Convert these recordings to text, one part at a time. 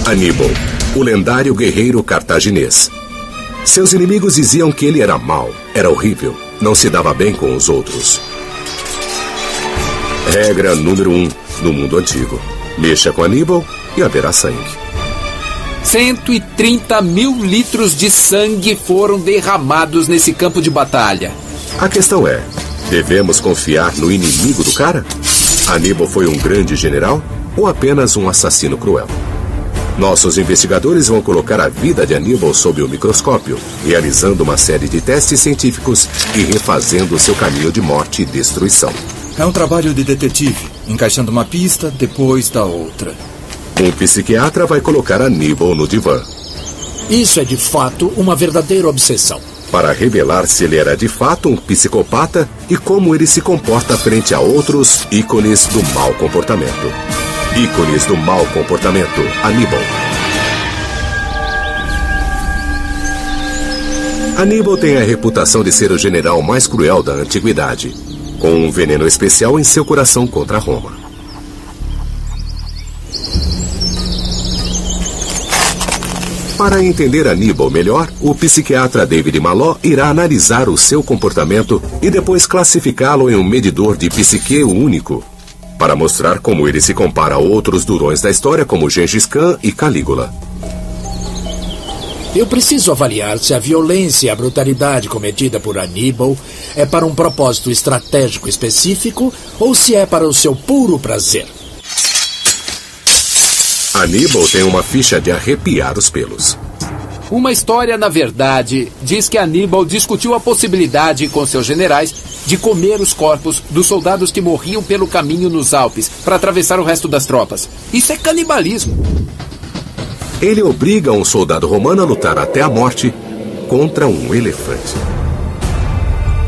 Aníbal, o lendário guerreiro cartaginês. Seus inimigos diziam que ele era mau, era horrível, não se dava bem com os outros. Regra número 1 no mundo antigo: mexa com Aníbal e haverá sangue. 130 mil litros de sangue foram derramados nesse campo de batalha. A questão é, devemos confiar no inimigo do cara? Aníbal foi um grande general ou apenas um assassino cruel? Nossos investigadores vão colocar a vida de Aníbal sob o microscópio, realizando uma série de testes científicos e refazendo seu caminho de morte e destruição. É um trabalho de detetive, encaixando uma pista depois da outra. Um psiquiatra vai colocar Aníbal no divã. Isso é de fato uma verdadeira obsessão. Para revelar se ele era de fato um psicopata e como ele se comporta frente a outros ícones do mau comportamento. Ícones do mau comportamento, Aníbal. Aníbal tem a reputação de ser o general mais cruel da antiguidade, com um veneno especial em seu coração contra Roma. Para entender Aníbal melhor, o psiquiatra David Maló irá analisar o seu comportamento e depois classificá-lo em um medidor de psique único, para mostrar como ele se compara a outros durões da história como Gengis Khan e Calígula. Eu preciso avaliar se a violência e a brutalidade cometida por Aníbal é para um propósito estratégico específico ou se é para o seu puro prazer. Aníbal tem uma ficha de arrepiar os pelos. Uma história, na verdade, diz que Aníbal discutiu a possibilidade com seus generais de comer os corpos dos soldados que morriam pelo caminho nos Alpes para atravessar o resto das tropas. Isso é canibalismo. Ele obriga um soldado romano a lutar até a morte contra um elefante.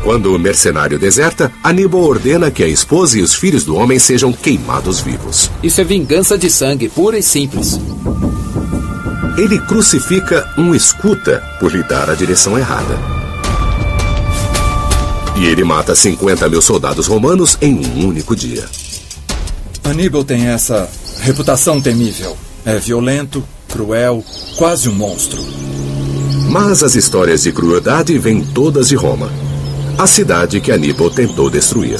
Quando o mercenário deserta, Aníbal ordena que a esposa e os filhos do homem sejam queimados vivos. Isso é vingança de sangue, pura e simples. Ele crucifica um escuta por lhe dar a direção errada. E ele mata 50 mil soldados romanos em um único dia. Aníbal tem essa reputação temível. É violento, cruel, quase um monstro. Mas as histórias de crueldade vêm todas de Roma, a cidade que Aníbal tentou destruir.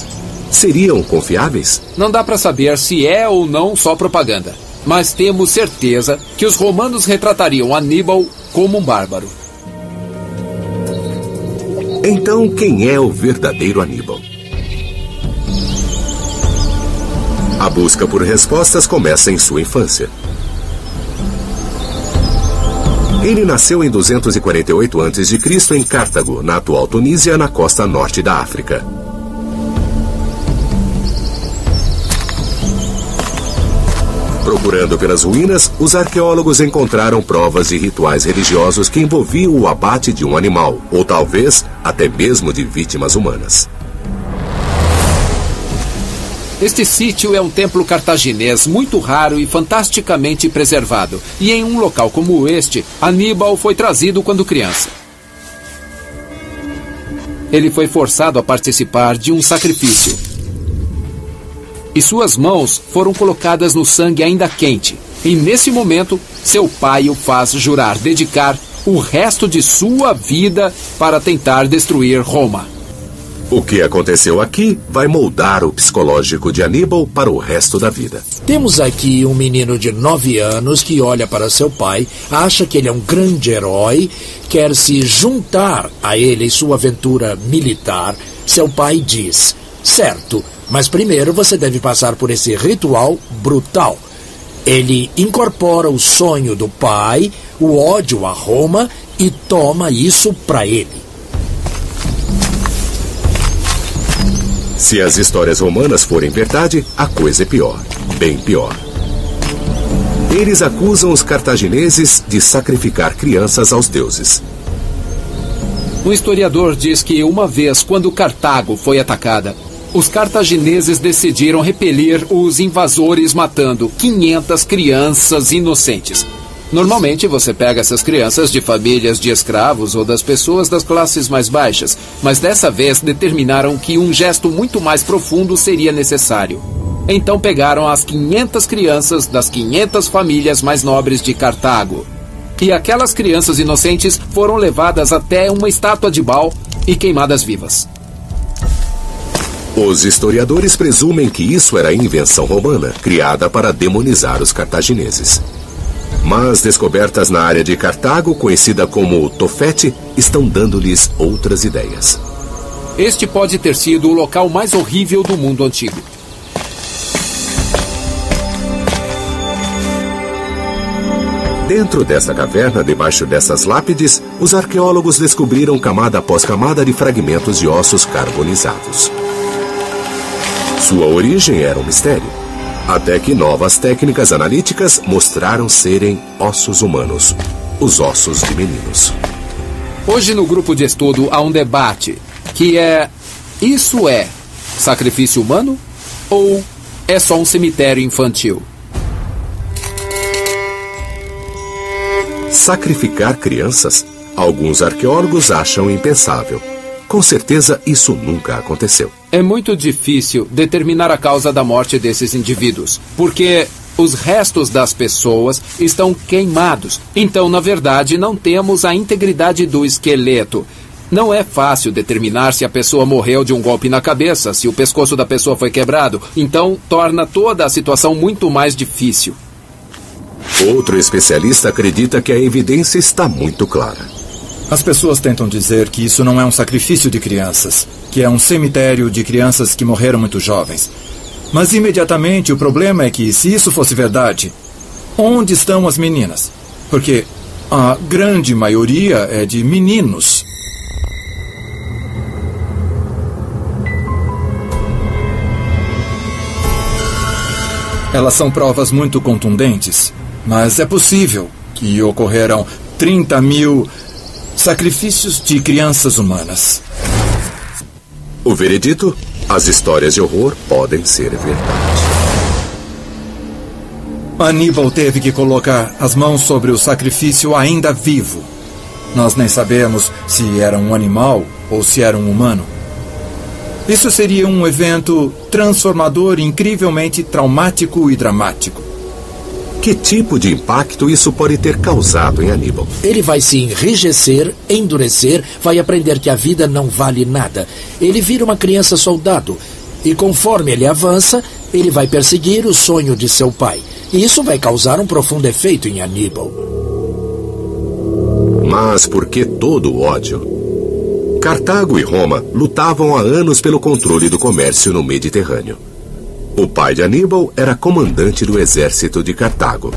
Seriam confiáveis? Não dá para saber se é ou não só propaganda. Mas temos certeza que os romanos retratariam Aníbal como um bárbaro. Então, quem é o verdadeiro Aníbal? A busca por respostas começa em sua infância. Ele nasceu em 248 a.C. em Cartago, na atual Tunísia, na costa norte da África. Procurando pelas ruínas, os arqueólogos encontraram provas de rituais religiosos que envolviam o abate de um animal, ou talvez até mesmo de vítimas humanas. Este sítio é um templo cartaginês muito raro e fantasticamente preservado. E em um local como este, Aníbal foi trazido quando criança. Ele foi forçado a participar de um sacrifício. E suas mãos foram colocadas no sangue ainda quente. E nesse momento, seu pai o faz jurar dedicar o resto de sua vida para tentar destruir Roma. O que aconteceu aqui vai moldar o psicológico de Aníbal para o resto da vida. Temos aqui um menino de 9 anos que olha para seu pai, acha que ele é um grande herói, quer se juntar a ele em sua aventura militar. Seu pai diz: certo, mas primeiro você deve passar por esse ritual brutal. Ele incorpora o sonho do pai, o ódio a Roma e toma isso para ele. Se as histórias romanas forem verdade, a coisa é pior, bem pior. Eles acusam os cartagineses de sacrificar crianças aos deuses. Um historiador diz que uma vez, quando Cartago foi atacada, os cartagineses decidiram repelir os invasores matando 500 crianças inocentes. Normalmente você pega essas crianças de famílias de escravos ou das pessoas das classes mais baixas, mas dessa vez determinaram que um gesto muito mais profundo seria necessário. Então pegaram as 500 crianças das 500 famílias mais nobres de Cartago. E aquelas crianças inocentes foram levadas até uma estátua de Baal e queimadas vivas. Os historiadores presumem que isso era invenção romana, criada para demonizar os cartagineses. Mas descobertas na área de Cartago, conhecida como Tofete, estão dando-lhes outras ideias. Este pode ter sido o local mais horrível do mundo antigo. Dentro desta caverna, debaixo dessas lápides, os arqueólogos descobriram camada após camada de fragmentos de ossos carbonizados. Sua origem era um mistério, até que novas técnicas analíticas mostraram serem ossos humanos, os ossos de meninos. Hoje no grupo de estudo há um debate, que é: isso é sacrifício humano ou é só um cemitério infantil? Sacrificar crianças? Alguns arqueólogos acham impensável. Com certeza isso nunca aconteceu. É muito difícil determinar a causa da morte desses indivíduos, porque os restos das pessoas estão queimados. Então, na verdade, não temos a integridade do esqueleto. Não é fácil determinar se a pessoa morreu de um golpe na cabeça, se o pescoço da pessoa foi quebrado. Então, torna toda a situação muito mais difícil. Outro especialista acredita que a evidência está muito clara. As pessoas tentam dizer que isso não é um sacrifício de crianças, que é um cemitério de crianças que morreram muito jovens. Mas imediatamente o problema é que, se isso fosse verdade, onde estão as meninas? Porque a grande maioria é de meninos. Elas são provas muito contundentes, mas é possível que ocorreram 30 mil sacrifícios de crianças humanas. O veredito? As histórias de horror podem ser verdade. Aníbal teve que colocar as mãos sobre o sacrifício ainda vivo. Nós nem sabemos se era um animal ou se era um humano. Isso seria um evento transformador, incrivelmente traumático e dramático. Que tipo de impacto isso pode ter causado em Aníbal? Ele vai se enrijecer, endurecer, vai aprender que a vida não vale nada. Ele vira uma criança soldado. E conforme ele avança, ele vai perseguir o sonho de seu pai. E isso vai causar um profundo efeito em Aníbal. Mas por que todo o ódio? Cartago e Roma lutavam há anos pelo controle do comércio no Mediterrâneo. O pai de Aníbal era comandante do exército de Cartago.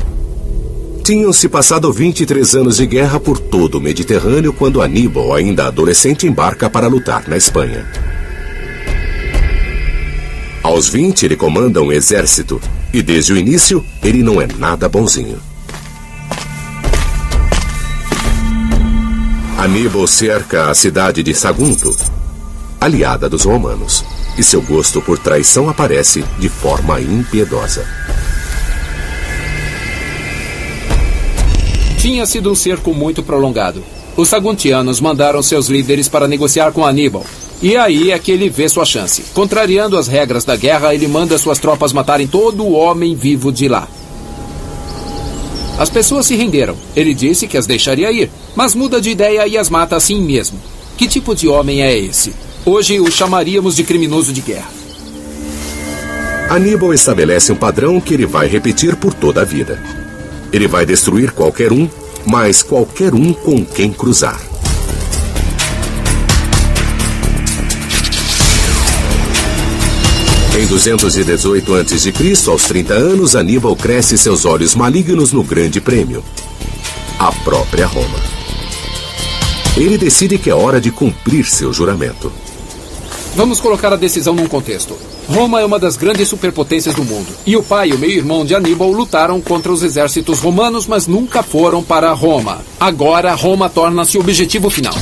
Tinham-se passado 23 anos de guerra por todo o Mediterrâneo quando Aníbal, ainda adolescente, embarca para lutar na Espanha. Aos 20, ele comanda um exército e, desde o início, ele não é nada bonzinho. Aníbal cerca a cidade de Sagunto, aliada dos romanos, e seu gosto por traição aparece de forma impiedosa. Tinha sido um cerco muito prolongado. Os saguntianos mandaram seus líderes para negociar com Aníbal. E aí é que ele vê sua chance. Contrariando as regras da guerra, ele manda suas tropas matarem todo o homem vivo de lá. As pessoas se renderam. Ele disse que as deixaria ir, mas muda de ideia e as mata assim mesmo. Que tipo de homem é esse? Hoje o chamaríamos de criminoso de guerra. Aníbal estabelece um padrão que ele vai repetir por toda a vida. Ele vai destruir qualquer um, mas qualquer um com quem cruzar. Em 218 a.C., aos 30 anos, Aníbal cresce seus olhos malignos no Grande Prêmio, a própria Roma. Ele decide que é hora de cumprir seu juramento. Vamos colocar a decisão num contexto. Roma é uma das grandes superpotências do mundo. E o pai e o meio-irmão de Aníbal lutaram contra os exércitos romanos, mas nunca foram para Roma. Agora, Roma torna-se o objetivo final.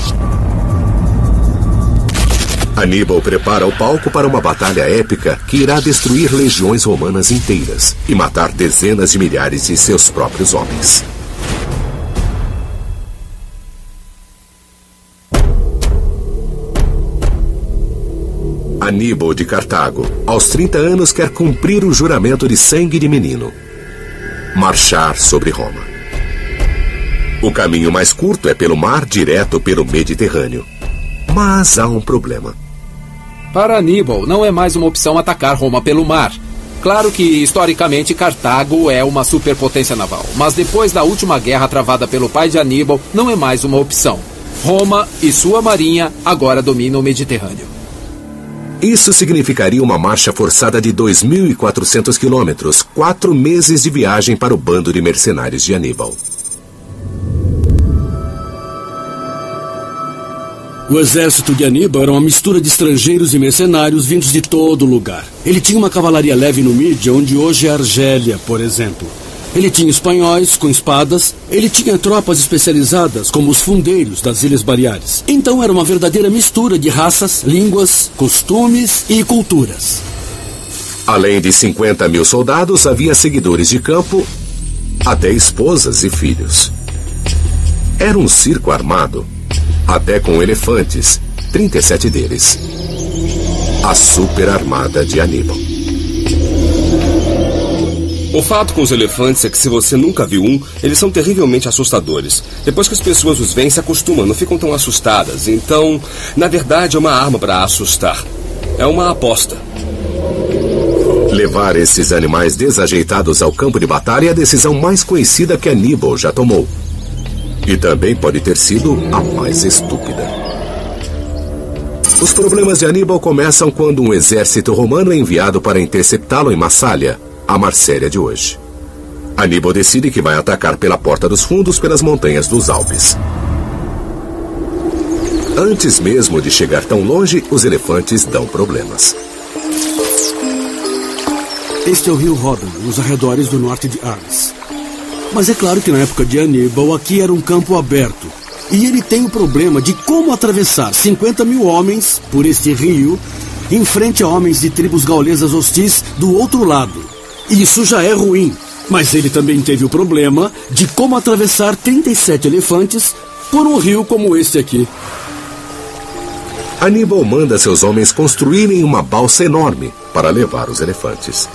Aníbal prepara o palco para uma batalha épica que irá destruir legiões romanas inteiras e matar dezenas de milhares de seus próprios homens. Aníbal de Cartago, aos 30 anos, quer cumprir o juramento de sangue de menino: marchar sobre Roma. O caminho mais curto é pelo mar, direto pelo Mediterrâneo. Mas há um problema. Para Aníbal, não é mais uma opção atacar Roma pelo mar. Claro que, historicamente, Cartago é uma superpotência naval, mas depois da última guerra travada pelo pai de Aníbal, não é mais uma opção. Roma e sua marinha agora dominam o Mediterrâneo. Isso significaria uma marcha forçada de 2.400 quilômetros, 4 meses de viagem para o bando de mercenários de Aníbal. O exército de Aníbal era uma mistura de estrangeiros e mercenários vindos de todo lugar. Ele tinha uma cavalaria leve no Mídia, onde hoje é Argélia, por exemplo. Ele tinha espanhóis com espadas. Ele tinha tropas especializadas, como os fundeiros das Ilhas Baleares. Então era uma verdadeira mistura de raças, línguas, costumes e culturas. Além de 50 mil soldados, havia seguidores de campo, até esposas e filhos. Era um circo armado, até com elefantes, 37 deles. A super armada de Aníbal. O fato com os elefantes é que, se você nunca viu um, eles são terrivelmente assustadores. Depois que as pessoas os veem, se acostumam, não ficam tão assustadas. Então, na verdade, é uma arma para assustar. É uma aposta. Levar esses animais desajeitados ao campo de batalha é a decisão mais conhecida que Aníbal já tomou. E também pode ter sido a mais estúpida. Os problemas de Aníbal começam quando um exército romano é enviado para interceptá-lo em Massália, a Marsella de hoje. Aníbal decide que vai atacar pela Porta dos Fundos pelas montanhas dos Alpes. Antes mesmo de chegar tão longe, os elefantes dão problemas. Este é o rio Ródano, nos arredores do norte de Arles. Mas é claro que na época de Aníbal, aqui era um campo aberto. E ele tem o problema de como atravessar 50 mil homens por este rio em frente a homens de tribos gaulesas hostis do outro lado. Isso já é ruim. Mas ele também teve o problema de como atravessar 37 elefantes por um rio como este aqui. Aníbal manda seus homens construírem uma balsa enorme para levar os elefantes.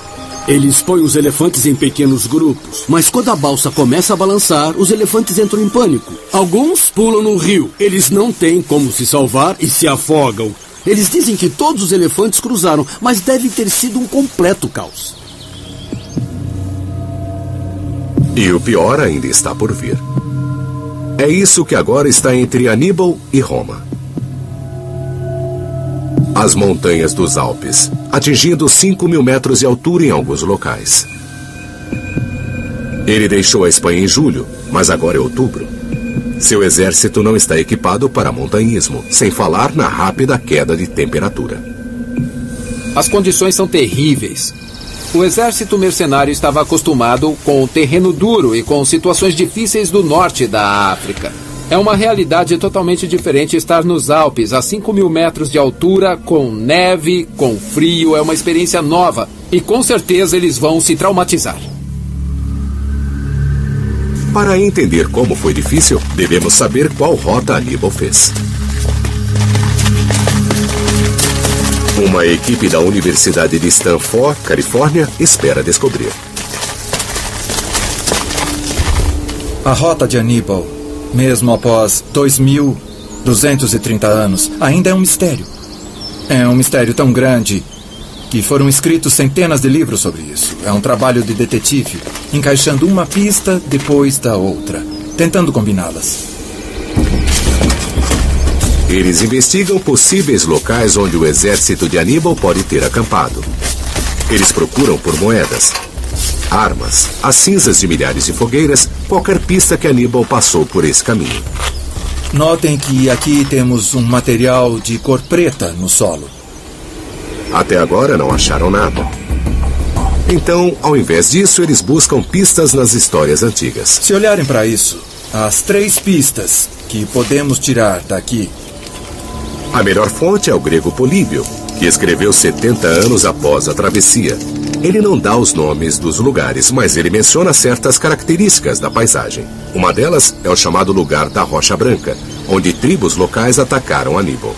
Eles põem os elefantes em pequenos grupos, mas quando a balsa começa a balançar, os elefantes entram em pânico. Alguns pulam no rio. Eles não têm como se salvar e se afogam. Eles dizem que todos os elefantes cruzaram, mas deve ter sido um completo caos. E o pior ainda está por vir. É isso que agora está entre Aníbal e Roma. As montanhas dos Alpes, atingindo 5.000 metros de altura em alguns locais. Ele deixou a Espanha em julho, mas agora é outubro. Seu exército não está equipado para montanhismo, sem falar na rápida queda de temperatura. As condições são terríveis. O exército mercenário estava acostumado com o terreno duro e com situações difíceis do norte da África. É uma realidade totalmente diferente estar nos Alpes, a 5.000 metros de altura, com neve, com frio. É uma experiência nova e com certeza eles vão se traumatizar. Para entender como foi difícil, devemos saber qual rota Aníbal fez. Uma equipe da Universidade de Stanford, Califórnia, espera descobrir. A rota de Aníbal, mesmo após 2.230 anos, ainda é um mistério. É um mistério tão grande que foram escritos centenas de livros sobre isso. É um trabalho de detetive, encaixando uma pista depois da outra, tentando combiná-las. Eles investigam possíveis locais onde o exército de Aníbal pode ter acampado. Eles procuram por moedas, armas, as cinzas de milhares de fogueiras, qualquer pista que Aníbal passou por esse caminho. Notem que aqui temos um material de cor preta no solo. Até agora não acharam nada. Então, ao invés disso, eles buscam pistas nas histórias antigas. Se olharem para isso, as 3 pistas que podemos tirar daqui. A melhor fonte é o grego Políbio, que escreveu 70 anos após a travessia. Ele não dá os nomes dos lugares, mas ele menciona certas características da paisagem. Uma delas é o chamado lugar da Rocha Branca, onde tribos locais atacaram Aníbal.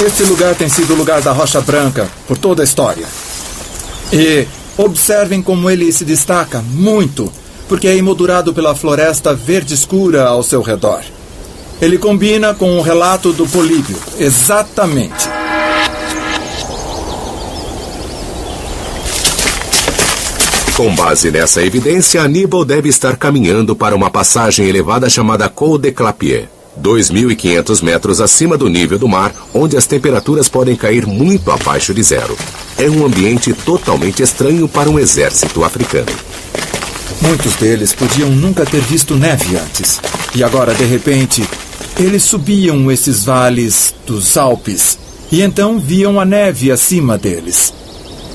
Este lugar tem sido o lugar da Rocha Branca por toda a história. E observem como ele se destaca muito, porque é emoldurado pela floresta verde escura ao seu redor. Ele combina com o relato do Políbio, exatamente. Com base nessa evidência, Aníbal deve estar caminhando para uma passagem elevada chamada Col de Clapier, 2.500 metros acima do nível do mar, onde as temperaturas podem cair muito abaixo de zero. É um ambiente totalmente estranho para um exército africano. Muitos deles podiam nunca ter visto neve antes. E agora, de repente, eles subiam esses vales dos Alpes e então viam a neve acima deles.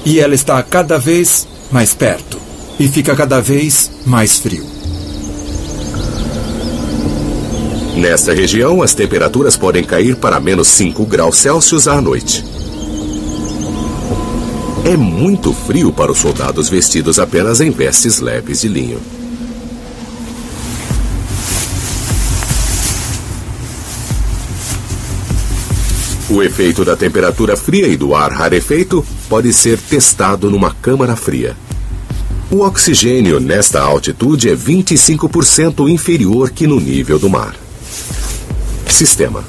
E ela está cada vez mais perto e fica cada vez mais frio. Nesta região, as temperaturas podem cair para menos 5 graus Celsius à noite. É muito frio para os soldados vestidos apenas em vestes leves de linho. O efeito da temperatura fria e do ar rarefeito pode ser testado numa câmara fria. O oxigênio nesta altitude é 25% inferior que no nível do mar. Sistema.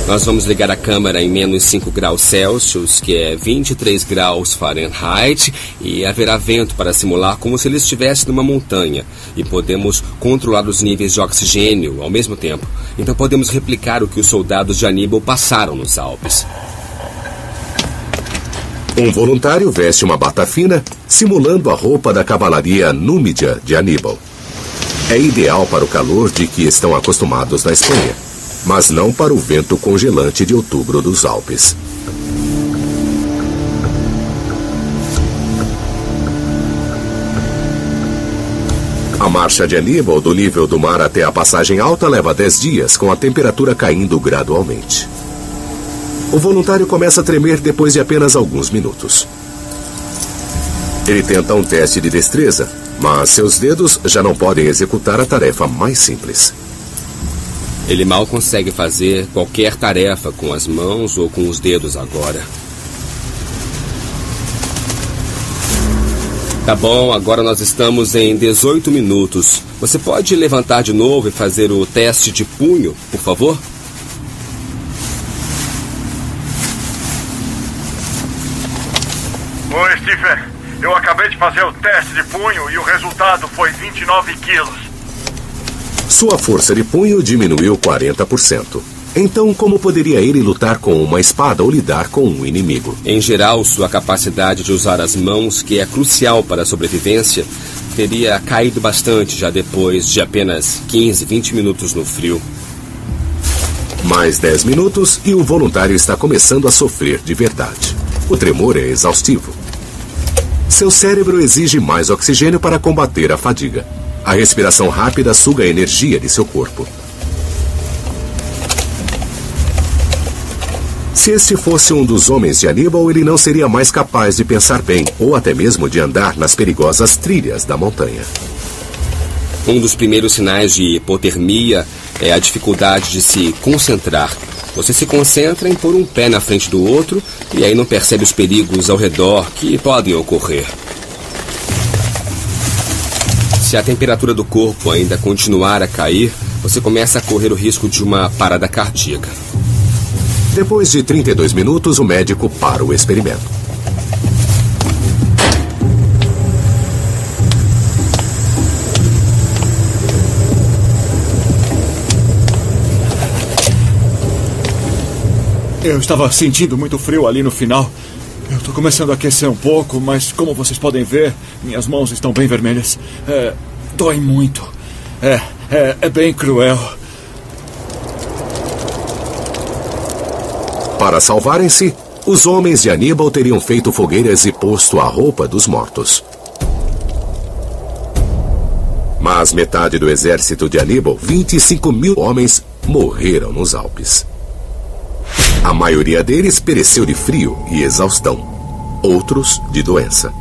Nós vamos ligar a câmara em menos 5 graus Celsius, que é 23 graus Fahrenheit, e haverá vento para simular como se ele estivesse numa montanha. E podemos controlar os níveis de oxigênio ao mesmo tempo. Então podemos replicar o que os soldados de Aníbal passaram nos Alpes. Um voluntário veste uma bata fina, simulando a roupa da cavalaria númida de Aníbal. É ideal para o calor de que estão acostumados na Espanha, mas não para o vento congelante de outubro dos Alpes. A marcha de Aníbal do nível do mar até a passagem alta leva 10 dias, com a temperatura caindo gradualmente. O voluntário começa a tremer depois de apenas alguns minutos. Ele tenta um teste de destreza, mas seus dedos já não podem executar a tarefa mais simples. Ele mal consegue fazer qualquer tarefa com as mãos ou com os dedos agora. Tá bom, agora nós estamos em 18 minutos. Você pode levantar de novo e fazer o teste de punho, por favor? Oi, Stephen. Eu acabei de fazer o teste de punho e o resultado foi 29 quilos. Sua força de punho diminuiu 40%. Então, como poderia ele lutar com uma espada ou lidar com um inimigo? Em geral, sua capacidade de usar as mãos, que é crucial para a sobrevivência, teria caído bastante já depois de apenas 15, 20 minutos no frio. Mais 10 minutos e o voluntário está começando a sofrer de verdade. O tremor é exaustivo. Seu cérebro exige mais oxigênio para combater a fadiga. A respiração rápida suga a energia de seu corpo. Se este fosse um dos homens de Aníbal, ele não seria mais capaz de pensar bem, ou até mesmo de andar nas perigosas trilhas da montanha. Um dos primeiros sinais de hipotermia é a dificuldade de se concentrar. Você se concentra em pôr um pé na frente do outro e aí não percebe os perigos ao redor que podem ocorrer. Se a temperatura do corpo ainda continuar a cair, você começa a correr o risco de uma parada cardíaca. Depois de 32 minutos, o médico para o experimento. Eu estava sentindo muito frio ali no final. Eu estou começando a aquecer um pouco, mas como vocês podem ver, minhas mãos estão bem vermelhas. Dói muito. É bem cruel. Para salvarem-se, os homens de Aníbal teriam feito fogueiras e posto a roupa dos mortos. Mas metade do exército de Aníbal, 25 mil homens, morreram nos Alpes. A maioria deles pereceu de frio e exaustão. Outros de doença.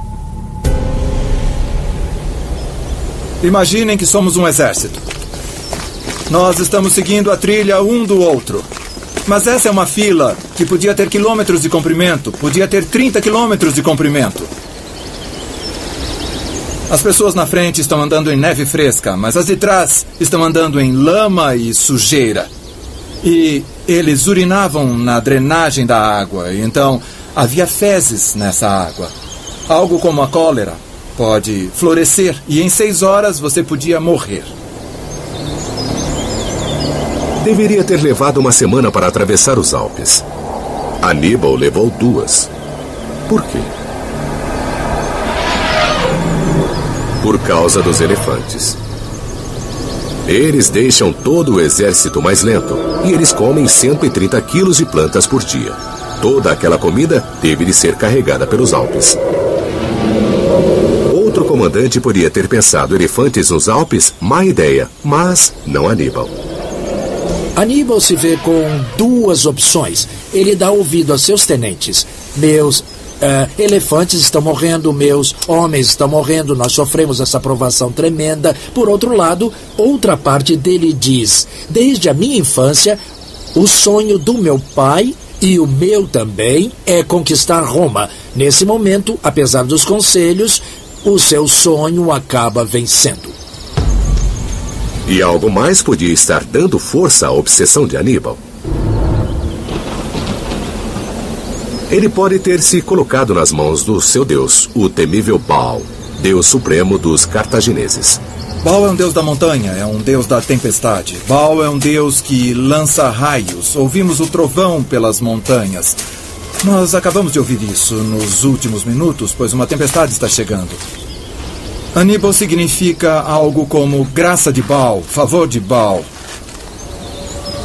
Imaginem que somos um exército. Nós estamos seguindo a trilha um do outro. Mas essa é uma fila que podia ter quilômetros de comprimento, podia ter 30 quilômetros de comprimento. As pessoas na frente estão andando em neve fresca, mas as de trás estão andando em lama e sujeira. E eles urinavam na drenagem da água, então havia fezes nessa água. Algo como a cólera pode florescer e em 6 horas você podia morrer. Deveria ter levado uma semana para atravessar os Alpes. Aníbal levou 2. Por quê? Por causa dos elefantes. Eles deixam todo o exército mais lento e eles comem 130 quilos de plantas por dia. Toda aquela comida teve de ser carregada pelos Alpes. Outro comandante poderia ter pensado elefantes nos Alpes, má ideia, mas não Aníbal. Aníbal se vê com 2 opções. Ele dá ouvido a seus tenentes. Meus elefantes estão morrendo, meus homens estão morrendo, nós sofremos essa provação tremenda. Por outro lado, outra parte dele diz: desde a minha infância, o sonho do meu pai e o meu também é conquistar Roma. Nesse momento, apesar dos conselhos, o seu sonho acaba vencendo. E algo mais podia estar dando força à obsessão de Aníbal. Ele pode ter se colocado nas mãos do seu deus, o temível Baal, deus supremo dos cartagineses. Baal é um deus da montanha, é um deus da tempestade. Baal é um deus que lança raios. Ouvimos o trovão pelas montanhas. Nós acabamos de ouvir isso nos últimos minutos, pois uma tempestade está chegando. Aníbal significa algo como graça de Baal, favor de Baal.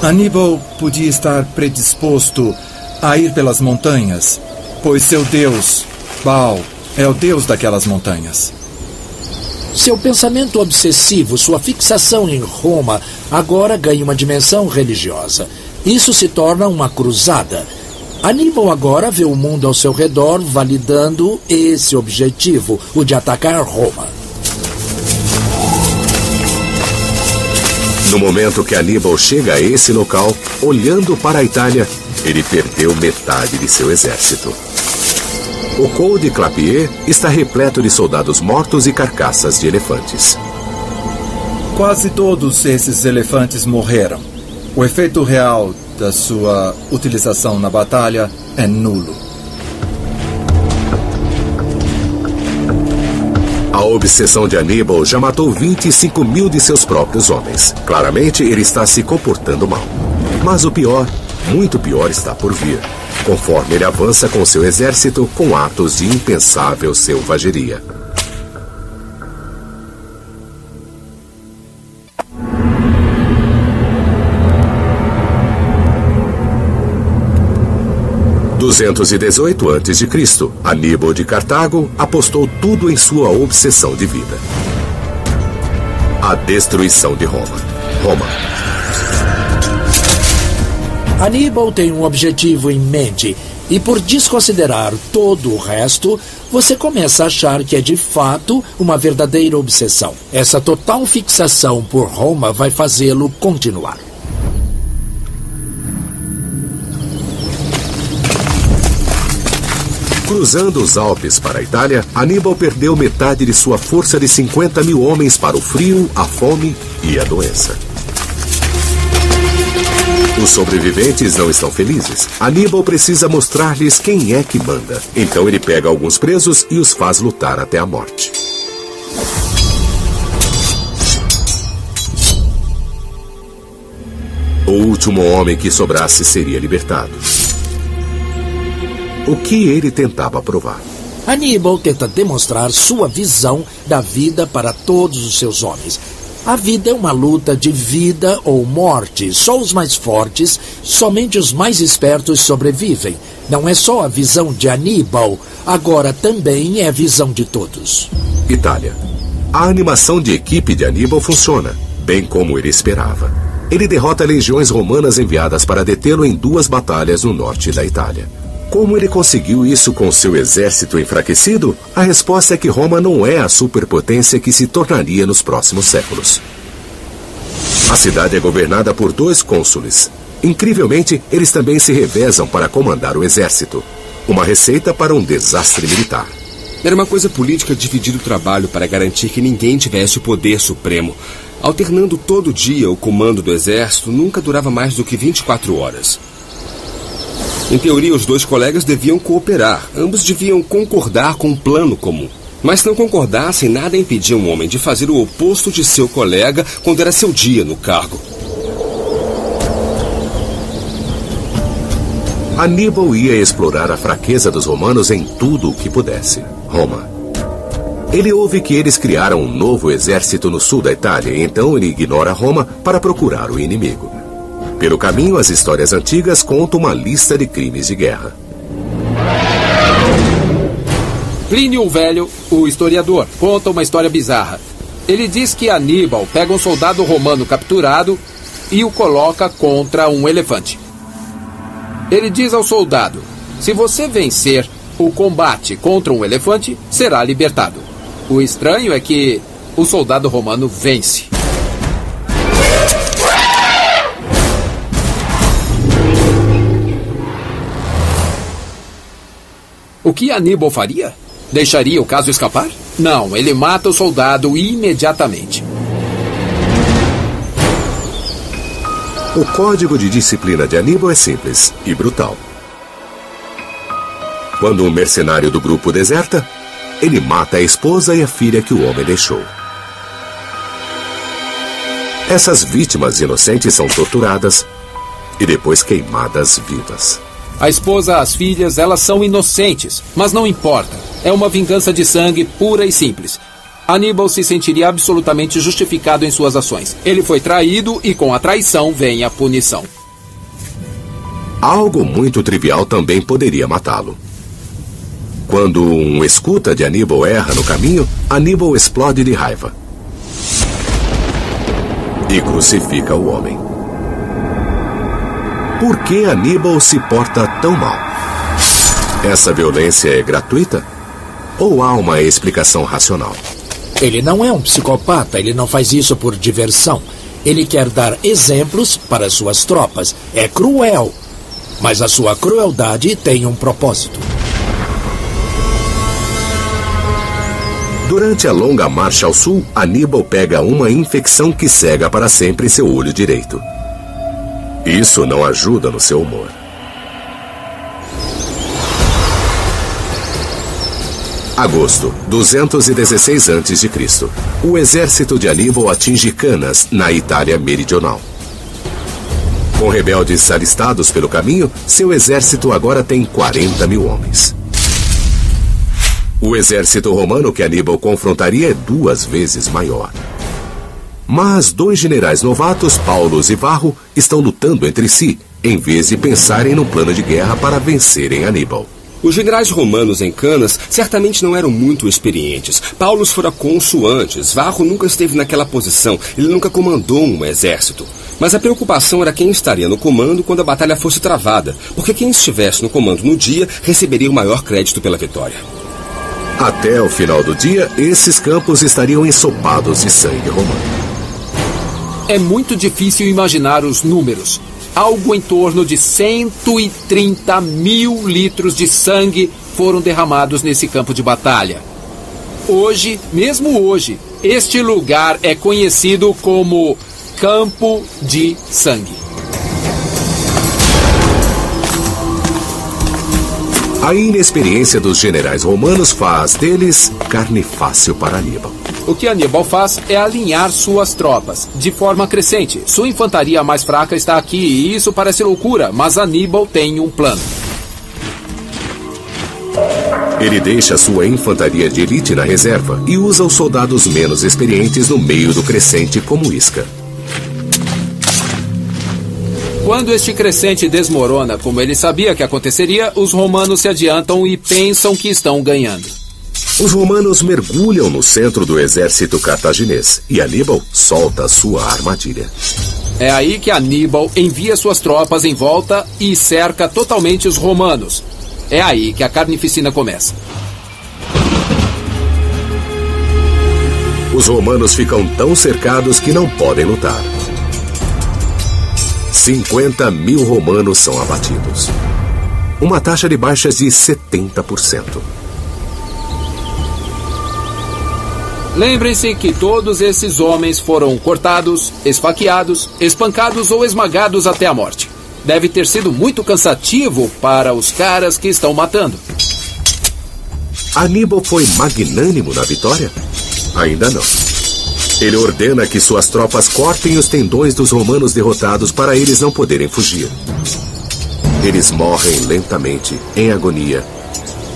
Aníbal podia estar predisposto a ir pelas montanhas, pois seu deus, Baal, é o deus daquelas montanhas. Seu pensamento obsessivo, sua fixação em Roma, agora ganha uma dimensão religiosa. Isso se torna uma cruzada. Aníbal agora vê o mundo ao seu redor validando esse objetivo, o de atacar Roma. No momento que Aníbal chega a esse local, olhando para a Itália, ele perdeu metade de seu exército. O Col de Clapier está repleto de soldados mortos e carcaças de elefantes. Quase todos esses elefantes morreram. O efeito real da sua utilização na batalha é nulo. A obsessão de Aníbal já matou 25 mil de seus próprios homens. Claramente, ele está se comportando mal. Mas o pior, muito pior, está por vir, conforme ele avança com seu exército com atos de impensável selvageria. Em 218 a.C., Aníbal de Cartago apostou tudo em sua obsessão de vida: a destruição de Roma. Aníbal tem um objetivo em mente e, por desconsiderar todo o resto, você começa a achar que é de fato uma verdadeira obsessão. Essa total fixação por Roma vai fazê-lo continuar. Cruzando os Alpes para a Itália, Aníbal perdeu metade de sua força de 50 mil homens para o frio, a fome e a doença. Os sobreviventes não estão felizes. Aníbal precisa mostrar-lhes quem é que manda. Então ele pega alguns presos e os faz lutar até a morte. O último homem que sobrasse seria libertado. O que ele tentava provar? Aníbal tenta demonstrar sua visão da vida para todos os seus homens. A vida é uma luta de vida ou morte. Só os mais fortes, somente os mais espertos sobrevivem. Não é só a visão de Aníbal, agora também é a visão de todos. Itália. A animação de equipe de Aníbal funciona, bem como ele esperava. Ele derrota legiões romanas enviadas para detê-lo em 2 batalhas no norte da Itália. Como ele conseguiu isso com seu exército enfraquecido? A resposta é que Roma não é a superpotência que se tornaria nos próximos séculos. A cidade é governada por 2 cônsules. Incrivelmente, eles também se revezam para comandar o exército. Uma receita para um desastre militar. Era uma coisa política dividir o trabalho para garantir que ninguém tivesse o poder supremo. Alternando todo dia o comando do exército nunca durava mais do que 24 horas. Em teoria, os dois colegas deviam cooperar. Ambos deviam concordar com um plano comum. Mas se não concordassem, nada impedia um homem de fazer o oposto de seu colega quando era seu dia no cargo. Aníbal ia explorar a fraqueza dos romanos em tudo o que pudesse. Roma. Ele ouve que eles criaram um novo exército no sul da Itália, e então ele ignora Roma para procurar o inimigo. Pelo caminho, as histórias antigas contam uma lista de crimes de guerra. Plínio o Velho, o historiador, conta uma história bizarra. Ele diz que Aníbal pega um soldado romano capturado e o coloca contra um elefante. Ele diz ao soldado: se você vencer o combate contra um elefante, será libertado. O estranho é que o soldado romano vence. O que Aníbal faria? Deixaria o caso escapar? Não, ele mata o soldado imediatamente. O código de disciplina de Aníbal é simples e brutal. Quando um mercenário do grupo deserta, ele mata a esposa e a filha que o homem deixou. Essas vítimas inocentes são torturadas e depois queimadas vivas. A esposa, as filhas, elas são inocentes, mas não importa. É uma vingança de sangue pura e simples. Aníbal se sentiria absolutamente justificado em suas ações. Ele foi traído e com a traição vem a punição. Algo muito trivial também poderia matá-lo. Quando um escuta de Aníbal erra no caminho, Aníbal explode de raiva e crucifica o homem. Por que Aníbal se porta tão mal? Essa violência é gratuita? Ou há uma explicação racional? Ele não é um psicopata, ele não faz isso por diversão. Ele quer dar exemplos para suas tropas. É cruel, mas a sua crueldade tem um propósito. Durante a longa marcha ao sul, Aníbal pega uma infecção que cega para sempre seu olho direito. Isso não ajuda no seu humor. Agosto, 216 a.C. O exército de Aníbal atinge Canas, na Itália meridional. Com rebeldes alistados pelo caminho, seu exército agora tem 40 mil homens. O exército romano que Aníbal confrontaria é 2 vezes maior. Mas 2 generais novatos, Paulus e Varro, estão lutando entre si, em vez de pensarem no plano de guerra para vencerem Aníbal. Os generais romanos em Canas certamente não eram muito experientes. Paulus fora cônsul antes, Varro nunca esteve naquela posição, ele nunca comandou um exército. Mas a preocupação era quem estaria no comando quando a batalha fosse travada, porque quem estivesse no comando no dia receberia o maior crédito pela vitória. Até o final do dia, esses campos estariam ensopados de sangue romano. É muito difícil imaginar os números. Algo em torno de 130 mil litros de sangue foram derramados nesse campo de batalha. Hoje, mesmo hoje, este lugar é conhecido como Campo de Sangue. A inexperiência dos generais romanos faz deles carne fácil para Aníbal. O que Aníbal faz é alinhar suas tropas de forma crescente. Sua infantaria mais fraca está aqui e isso parece loucura, mas Aníbal tem um plano. Ele deixa sua infantaria de elite na reserva e usa os soldados menos experientes no meio do crescente como isca. Quando este crescente desmorona, como ele sabia que aconteceria, os romanos se adiantam e pensam que estão ganhando. Os romanos mergulham no centro do exército cartaginês e Aníbal solta sua armadilha. É aí que Aníbal envia suas tropas em volta e cerca totalmente os romanos. É aí que a carnificina começa. Os romanos ficam tão cercados que não podem lutar. 50 mil romanos são abatidos. Uma taxa de baixas de 70%. Lembrem-se que todos esses homens foram cortados, esfaqueados, espancados ou esmagados até a morte. Deve ter sido muito cansativo para os caras que estão matando. Aníbal foi magnânimo na vitória? Ainda não. Ele ordena que suas tropas cortem os tendões dos romanos derrotados para eles não poderem fugir. Eles morrem lentamente, em agonia.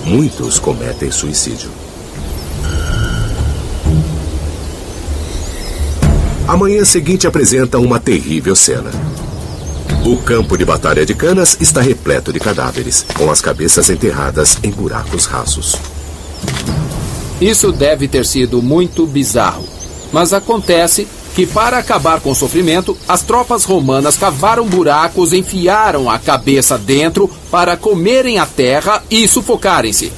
Muitos cometem suicídio. A manhã seguinte apresenta uma terrível cena. O campo de batalha de Canas está repleto de cadáveres, com as cabeças enterradas em buracos rasos. Isso deve ter sido muito bizarro. Mas acontece que, para acabar com o sofrimento, as tropas romanas cavaram buracos, enfiaram a cabeça dentro para comerem a terra e sufocarem-se.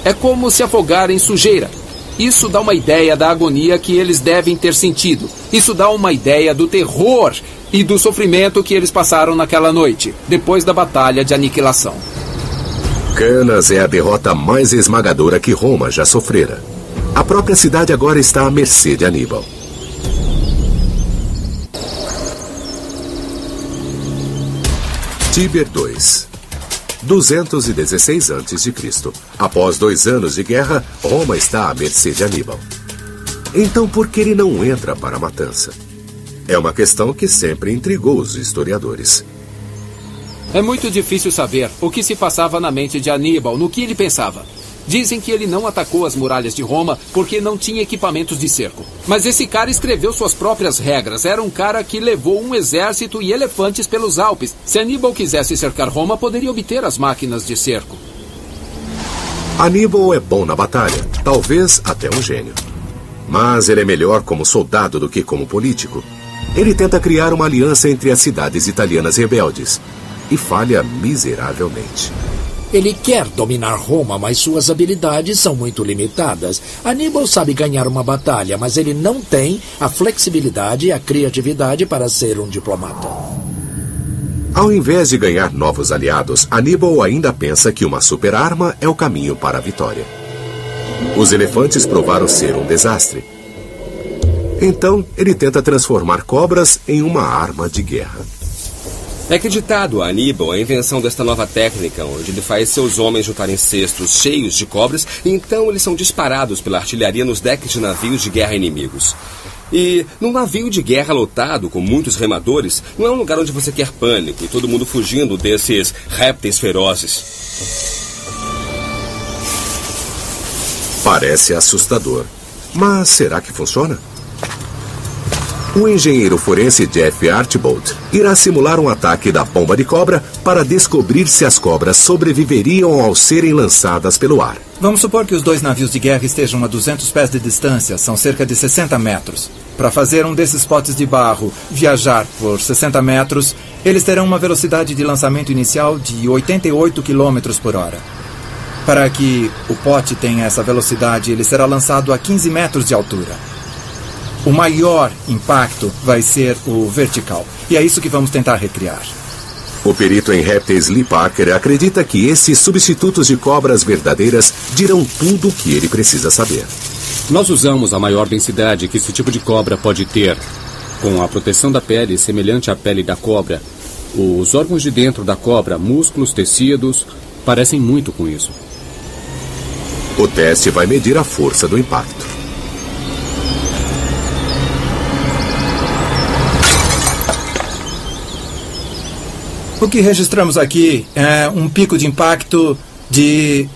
É como se afogarem em sujeira. Isso dá uma ideia da agonia que eles devem ter sentido. Isso dá uma ideia do terror e do sofrimento que eles passaram naquela noite, depois da batalha de aniquilação. Canas é a derrota mais esmagadora que Roma já sofrera. A própria cidade agora está à mercê de Aníbal. Tíber II, 216 a.C. Após 2 anos de guerra, Roma está à mercê de Aníbal. Então por que ele não entra para a matança? É uma questão que sempre intrigou os historiadores. É muito difícil saber o que se passava na mente de Aníbal, no que ele pensava. Dizem que ele não atacou as muralhas de Roma porque não tinha equipamentos de cerco. Mas esse cara escreveu suas próprias regras. Era um cara que levou um exército e elefantes pelos Alpes. Se Aníbal quisesse cercar Roma, poderia obter as máquinas de cerco. Aníbal é bom na batalha, talvez até um gênio. Mas ele é melhor como soldado do que como político. Ele tenta criar uma aliança entre as cidades italianas rebeldes e falha miseravelmente. Ele quer dominar Roma, mas suas habilidades são muito limitadas. Aníbal sabe ganhar uma batalha, mas ele não tem a flexibilidade e a criatividade para ser um diplomata. Ao invés de ganhar novos aliados, Aníbal ainda pensa que uma super-arma é o caminho para a vitória. Os elefantes provaram ser um desastre. Então, ele tenta transformar cobras em uma arma de guerra. É acreditado a Aníbal a invenção desta nova técnica, onde ele faz seus homens juntarem cestos cheios de cobras, e então eles são disparados pela artilharia nos decks de navios de guerra inimigos. E num navio de guerra lotado, com muitos remadores, não é um lugar onde você quer pânico e todo mundo fugindo desses répteis ferozes. Parece assustador. Mas será que funciona? O engenheiro forense Jeff Archibald irá simular um ataque da pomba de cobra para descobrir se as cobras sobreviveriam ao serem lançadas pelo ar. Vamos supor que os 2 navios de guerra estejam a 200 pés de distância, são cerca de 60 metros. Para fazer um desses potes de barro viajar por 60 metros, eles terão uma velocidade de lançamento inicial de 88 km por hora. Para que o pote tenha essa velocidade, ele será lançado a 15 metros de altura. O maior impacto vai ser o vertical. E é isso que vamos tentar recriar. O perito em répteis Lee Parker acredita que esses substitutos de cobras verdadeiras dirão tudo o que ele precisa saber. Nós usamos a maior densidade que esse tipo de cobra pode ter. Com a proteção da pele semelhante à pele da cobra, os órgãos de dentro da cobra, músculos, tecidos, parecem muito com isso. O teste vai medir a força do impacto. O que registramos aqui é um pico de impacto de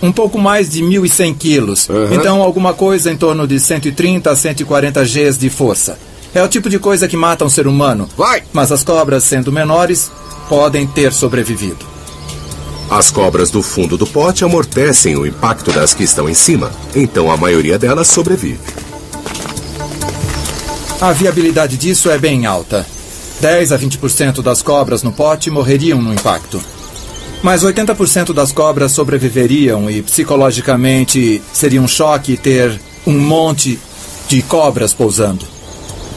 um pouco mais de 1.100 quilos. Então, alguma coisa em torno de 130 a 140 Gs de força. É o tipo de coisa que mata um ser humano. Mas as cobras, sendo menores, podem ter sobrevivido. As cobras do fundo do pote amortecem o impacto das que estão em cima. Então, a maioria delas sobrevive. A viabilidade disso é bem alta. 10 a 20% das cobras no pote morreriam no impacto. Mas 80% das cobras sobreviveriam e, psicologicamente, seria um choque ter um monte de cobras pousando.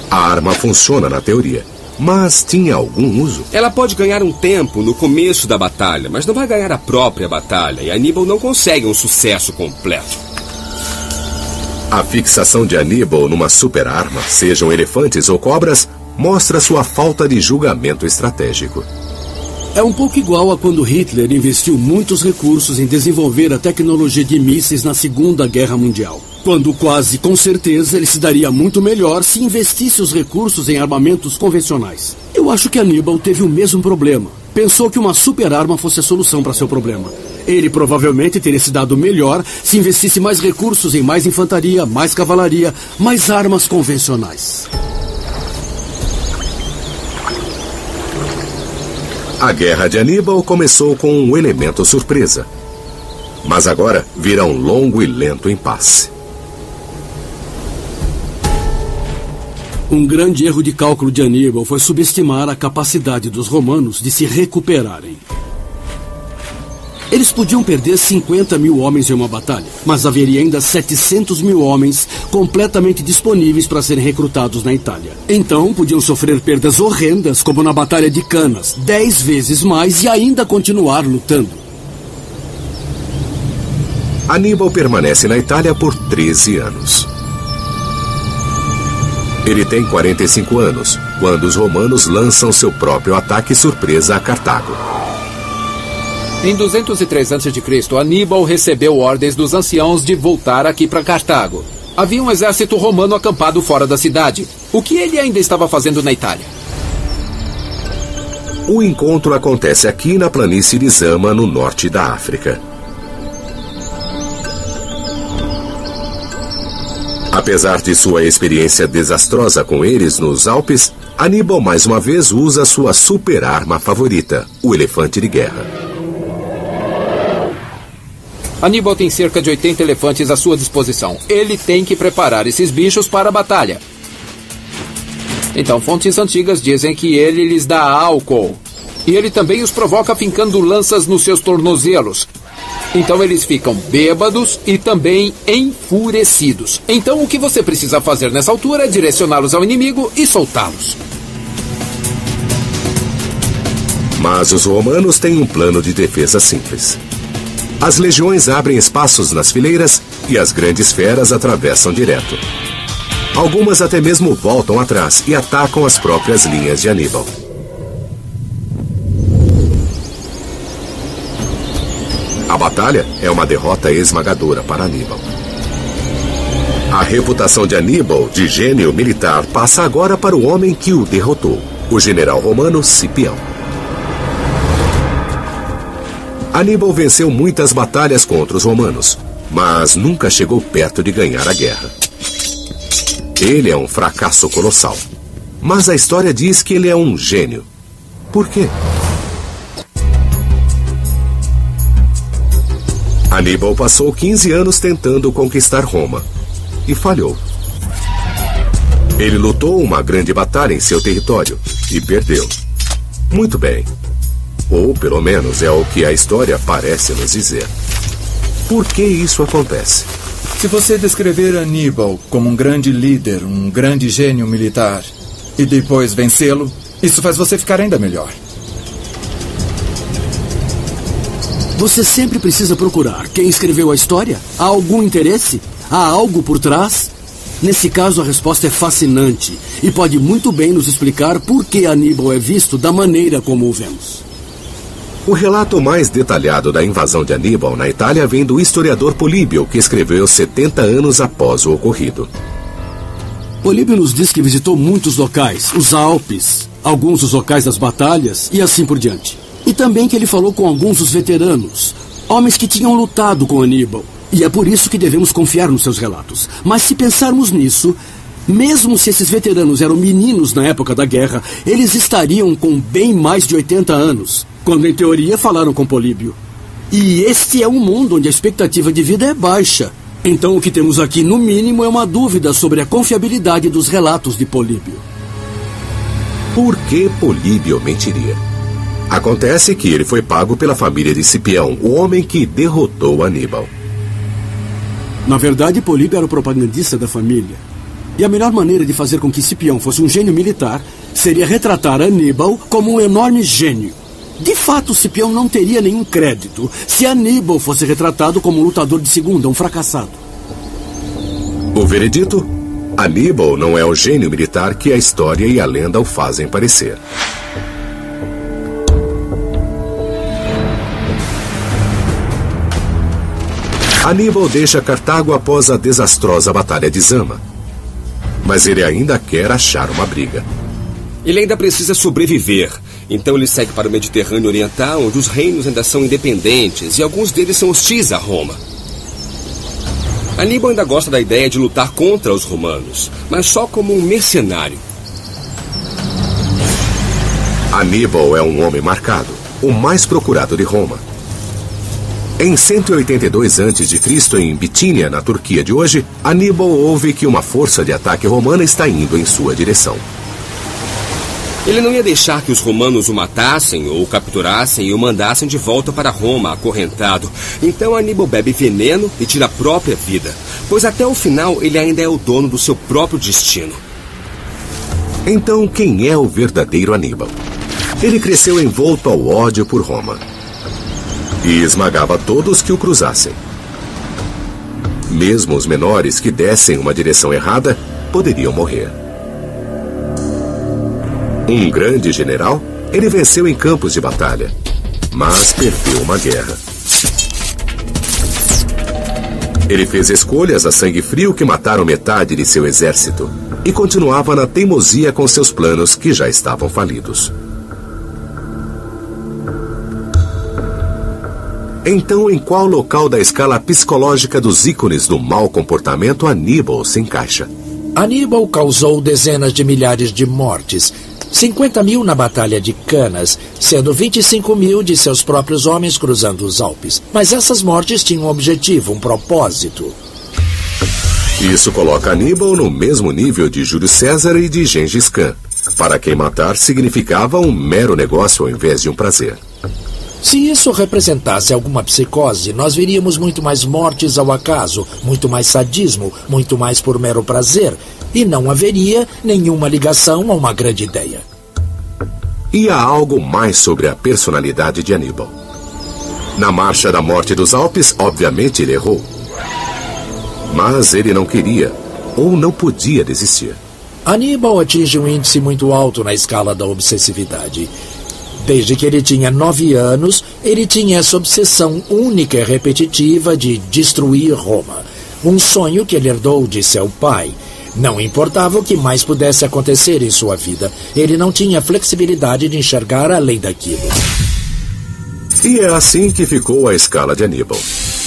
A arma funciona na teoria. Mas tinha algum uso? Ela pode ganhar um tempo no começo da batalha, mas não vai ganhar a própria batalha, e Aníbal não consegue um sucesso completo. A fixação de Aníbal numa super-arma, sejam elefantes ou cobras, mostra sua falta de julgamento estratégico. É um pouco igual a quando Hitler investiu muitos recursos em desenvolver a tecnologia de mísseis na Segunda Guerra Mundial. Quando quase com certeza ele se daria muito melhor se investisse os recursos em armamentos convencionais. Eu acho que Aníbal teve o mesmo problema. Pensou que uma super-arma fosse a solução para seu problema. Ele provavelmente teria se dado melhor se investisse mais recursos em mais infantaria, mais cavalaria, mais armas convencionais. A guerra de Aníbal começou com um elemento surpresa. Mas agora virá um longo e lento impasse. Um grande erro de cálculo de Aníbal foi subestimar a capacidade dos romanos de se recuperarem. Eles podiam perder 50 mil homens em uma batalha, mas haveria ainda 700 mil homens completamente disponíveis para serem recrutados na Itália. Então, podiam sofrer perdas horrendas, como na Batalha de Canas, 10 vezes mais, e ainda continuar lutando. Aníbal permanece na Itália por 13 anos. Ele tem 45 anos, quando os romanos lançam seu próprio ataque surpresa a Cartago. Em 203 a.C., Aníbal recebeu ordens dos anciãos de voltar aqui para Cartago. Havia um exército romano acampado fora da cidade. O que ele ainda estava fazendo na Itália? O encontro acontece aqui na planície de Zama, no norte da África. Apesar de sua experiência desastrosa com eles nos Alpes, Aníbal mais uma vez usa sua super-arma favorita, o elefante de guerra. Aníbal tem cerca de 80 elefantes à sua disposição. Ele tem que preparar esses bichos para a batalha. Então, fontes antigas dizem que ele lhes dá álcool. E ele também os provoca fincando lanças nos seus tornozelos. Então eles ficam bêbados e também enfurecidos. Então o que você precisa fazer nessa altura é direcioná-los ao inimigo e soltá-los. Mas os romanos têm um plano de defesa simples. As legiões abrem espaços nas fileiras e as grandes feras atravessam direto. Algumas até mesmo voltam atrás e atacam as próprias linhas de Aníbal. A batalha é uma derrota esmagadora para Aníbal. A reputação de Aníbal de gênio militar passa agora para o homem que o derrotou, o general romano Cipião. Aníbal venceu muitas batalhas contra os romanos, mas nunca chegou perto de ganhar a guerra. Ele é um fracasso colossal, mas a história diz que ele é um gênio. Por quê? Aníbal passou 15 anos tentando conquistar Roma e falhou. Ele lutou uma grande batalha em seu território e perdeu. Muito bem. Ou, pelo menos, é o que a história parece nos dizer. Por que isso acontece? Se você descrever Aníbal como um grande líder, um grande gênio militar, e depois vencê-lo, isso faz você ficar ainda melhor. Você sempre precisa procurar quem escreveu a história. Há algum interesse? Há algo por trás? Nesse caso, a resposta é fascinante e pode muito bem nos explicar por que Aníbal é visto da maneira como o vemos. O relato mais detalhado da invasão de Aníbal na Itália vem do historiador Políbio, que escreveu 70 anos após o ocorrido. Políbio nos diz que visitou muitos locais, os Alpes, alguns dos locais das batalhas e assim por diante. E também que ele falou com alguns dos veteranos, homens que tinham lutado com Aníbal. E é por isso que devemos confiar nos seus relatos. Mas se pensarmos nisso, mesmo se esses veteranos eram meninos na época da guerra, eles estariam com bem mais de 80 anos, quando em teoria falaram com Políbio. E este é um mundo onde a expectativa de vida é baixa. Então o que temos aqui, no mínimo, é uma dúvida sobre a confiabilidade dos relatos de Políbio. Por que Políbio mentiria? Acontece que ele foi pago pela família de Cipião, o homem que derrotou Aníbal. Na verdade, Políbio era o propagandista da família. E a melhor maneira de fazer com que Scipião fosse um gênio militar seria retratar Aníbal como um enorme gênio. De fato, Scipião não teria nenhum crédito se Aníbal fosse retratado como um lutador de segunda, um fracassado. O veredito? Aníbal não é o gênio militar que a história e a lenda o fazem parecer. Aníbal deixa Cartago após a desastrosa Batalha de Zama. Mas ele ainda quer achar uma briga. Ele ainda precisa sobreviver. Então ele segue para o Mediterrâneo Oriental, onde os reinos ainda são independentes e alguns deles são hostis a Roma. Aníbal ainda gosta da ideia de lutar contra os romanos, mas só como um mercenário. Aníbal é um homem marcado, o mais procurado de Roma. Em 182 a.C., em Bitínia, na Turquia de hoje, Aníbal ouve que uma força de ataque romana está indo em sua direção. Ele não ia deixar que os romanos o matassem ou o capturassem e o mandassem de volta para Roma, acorrentado. Então Aníbal bebe veneno e tira a própria vida, pois até o final ele ainda é o dono do seu próprio destino. Então, quem é o verdadeiro Aníbal? Ele cresceu envolto ao ódio por Roma e esmagava todos que o cruzassem. Mesmo os menores que dessem uma direção errada poderiam morrer. Um grande general, ele venceu em campos de batalha, mas perdeu uma guerra. Ele fez escolhas a sangue frio que mataram metade de seu exército e continuava na teimosia com seus planos que já estavam falidos. Então, em qual local da escala psicológica dos ícones do mau comportamento Aníbal se encaixa? Aníbal causou dezenas de milhares de mortes. 50 mil na Batalha de Canas, sendo 25 mil de seus próprios homens cruzando os Alpes. Mas essas mortes tinham um objetivo, um propósito. Isso coloca Aníbal no mesmo nível de Júlio César e de Gengis Khan, para quem matar significava um mero negócio ao invés de um prazer. Se isso representasse alguma psicose, nós veríamos muito mais mortes ao acaso, muito mais sadismo, muito mais por mero prazer, e não haveria nenhuma ligação a uma grande ideia. E há algo mais sobre a personalidade de Aníbal. Na Marcha da Morte dos Alpes, obviamente ele errou. Mas ele não queria, ou não podia desistir. Aníbal atinge um índice muito alto na escala da obsessividade. Desde que ele tinha 9 anos, ele tinha essa obsessão única e repetitiva de destruir Roma. Um sonho que ele herdou de seu pai. Não importava o que mais pudesse acontecer em sua vida. Ele não tinha flexibilidade de enxergar além daquilo. E é assim que ficou a escala de Aníbal.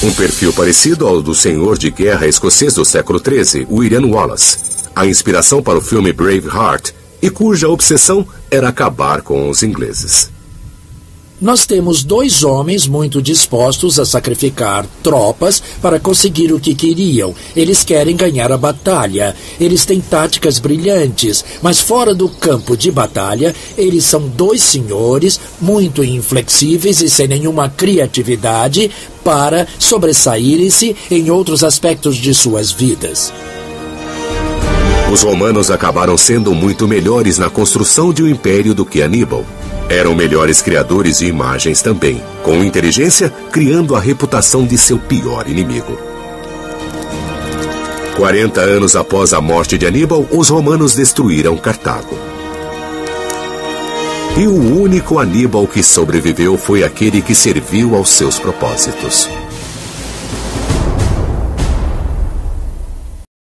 Um perfil parecido ao do senhor de guerra escocês do século XIII, William Wallace. A inspiração para o filme Braveheart, e cuja obsessão era acabar com os ingleses. Nós temos 2 homens muito dispostos a sacrificar tropas para conseguir o que queriam. Eles querem ganhar a batalha. Eles têm táticas brilhantes, mas fora do campo de batalha, eles são 2 senhores muito inflexíveis e sem nenhuma criatividade para sobressaírem-se em outros aspectos de suas vidas. Os romanos acabaram sendo muito melhores na construção de um império do que Aníbal. Eram melhores criadores de imagens também, com inteligência, criando a reputação de seu pior inimigo. 40 anos após a morte de Aníbal, os romanos destruíram Cartago. E o único Aníbal que sobreviveu foi aquele que serviu aos seus propósitos.